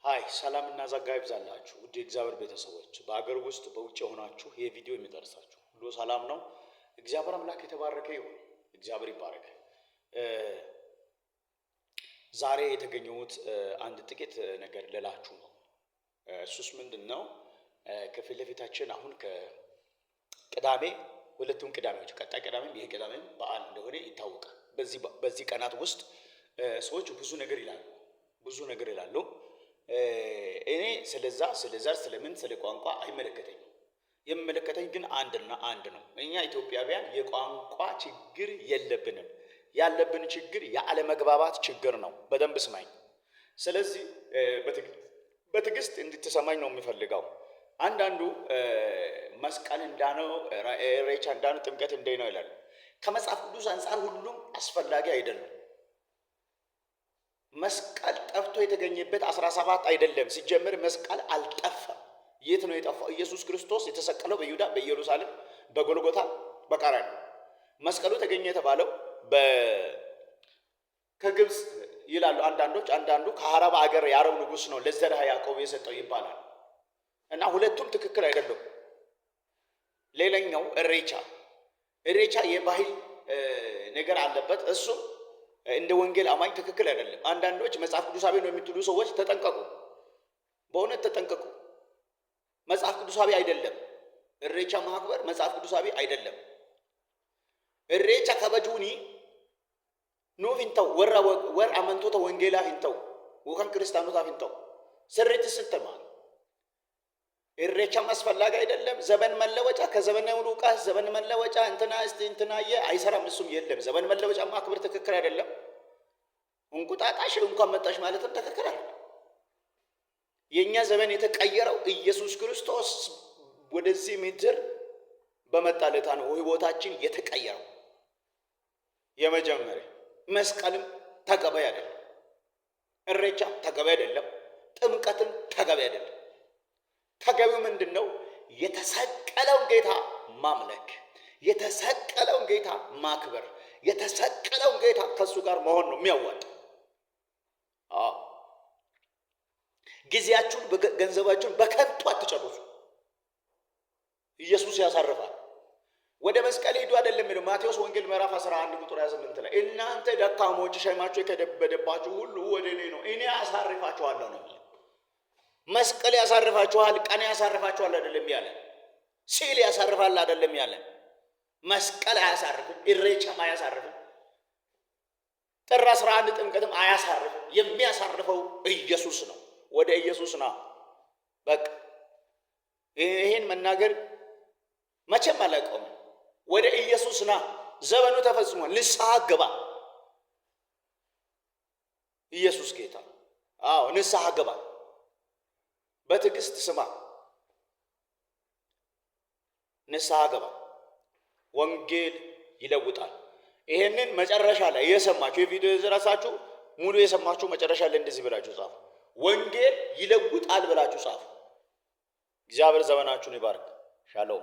ሃይ ሰላምና ጸጋ ይብዛላችሁ ውድ የእግዚአብሔር ቤተሰቦች በአገር ውስጥ በውጭ ሆናችሁ ይሄ ቪዲዮ የሚደርሳችሁ ሁሉ ሰላም ነው። እግዚአብሔር አምላክ የተባረከ ይሁን። እግዚአብሔር ይባረክ። ዛሬ የተገኘሁት አንድ ጥቂት ነገር ልላችሁ ነው። እሱስ ምንድነው? ከፊት ለፊታችን አሁን ከቅዳሜ ሁለቱም ቅዳሜዎች ቀጣይ ቅዳሜም ይሄ ቅዳሜም በዓል እንደሆነ ይታወቃል። በዚህ ቀናት ውስጥ ሰዎች ብዙ ነገር ይላሉ። እኔ ስለዘር ስለምን ስለ ቋንቋ አይመለከተኝም። የሚመለከተኝ ግን አንድና አንድ ነው። እኛ ኢትዮጵያውያን የቋንቋ ችግር የለብንም። ያለብን ችግር የአለመግባባት ችግር ነው። በደንብ ስማኝ። ስለዚህ በትዕግስት እንድትሰማኝ ነው የሚፈልገው። አንዳንዱ መስቀል እንዳነው ኢሬቻ እንዳነው ጥምቀት እንደ ነው ይላል። ከመጽሐፍ ቅዱስ አንፃር ሁሉም አስፈላጊ አይደለም። መስቀል ጠፍቶ የተገኘበት 17 አይደለም። ሲጀምር መስቀል አልጠፋም። የት ነው የጠፋው? ኢየሱስ ክርስቶስ የተሰቀለው በይሁዳ በኢየሩሳሌም በጎልጎታ በቀራንዮ። መስቀሉ ተገኘ የተባለው ከግብፅ ይላሉ አንዳንዶች። አንዳንዱ ከአረብ ሀገር የአረብ ንጉሥ ነው ለዘርዓ ያዕቆብ የሰጠው ይባላል። እና ሁለቱም ትክክል አይደለም። ሌላኛው ኢሬቻ የባህል ነገር አለበት። እሱ እንደ ወንጌል አማኝ ትክክል አይደለም። አንዳንዶች መጽሐፍ ቅዱሳዊ ነው የሚትሉ ሰዎች ተጠንቀቁ፣ በእውነት ተጠንቀቁ። መጽሐፍ ቅዱሳዊ አይደለም። ኢሬቻ ማክበር መጽሐፍ ቅዱሳዊ አይደለም። ኢሬቻ ከበጁኒ ኑፍ ሂንተው ወር አመንቶተ ወንጌላ ሂንተው ወከን ክርስቲያኖታ ሂንተው ስሪት ስትማ ኢሬቻ ማስፈላጊ አይደለም። ዘመን መለወጫ ከዘመን ሉቃስ ዘመን መለወጫ እንትናየ አይሰራም። እሱም የለም። ዘመን መለወጫ ማክበር ትክክል አይደለም። እንቁጣጣሽ እንኳን መጣሽ ማለትም ትክክል አይደለም። የኛ ዘመን የተቀየረው ኢየሱስ ክርስቶስ ወደዚህ ምድር በመጣለታ ነው ህይወታችን የተቀየረው። የመጀመሪያ መስቀልም ተገቢ አይደለም። ኢሬቻ ተገቢ አይደለም። ጥምቀትም ተገቢ አይደለም። ተገቢው ምንድነው? የተሰቀለውን ጌታ ማምለክ፣ የተሰቀለውን ጌታ ማክበር፣ የተሰቀለውን ጌታ ከሱ ጋር መሆን ነው የሚያዋጣው። ጊዜያችሁን ገንዘባችሁን በከንቱ አትጨርሱ። ኢየሱስ ያሳርፋል። ወደ መስቀል ሄዱ አይደለም የሚለው ማቴዎስ ወንጌል ምዕራፍ 11 ቁጥር 28 ላይ እናንተ ደካሞች ሸክማችሁ የከበደባችሁ ሁሉ ወደ እኔ ነው እኔ አሳርፋችኋለሁ ነው። መስቀል ያሳርፋችኋል፣ ቀን ያሳርፋችኋል አይደለም ያለ። ሲል ያሳርፋል አይደለም ያለ። መስቀል አያሳርፍም፣ ኢሬቻም አያሳርፍም፣ ጥር 11 ጥምቀትም አያሳርፍም። የሚያሳርፈው ኢየሱስ ነው። ወደ ኢየሱስ ና። በቃ ይሄን መናገር መቼም አላቆም። ወደ ኢየሱስ ና። ዘመኑ ተፈጽሟል። ንስሐ ግባ። ኢየሱስ ጌታ። ንስሐ ግባ። በትዕግስት ስማ። ንስሐ ገባ። ወንጌል ይለውጣል። ይሄንን መጨረሻ ላይ የሰማችሁ የቪዲዮ የዘራሳችሁ ሙሉ የሰማችሁ መጨረሻ ላይ እንደዚህ ብላችሁ ጻፉ። ወንጌል ይለውጣል ብላችሁ ጻፉ። እግዚአብሔር ዘመናችሁን ይባርክ። ሻሎም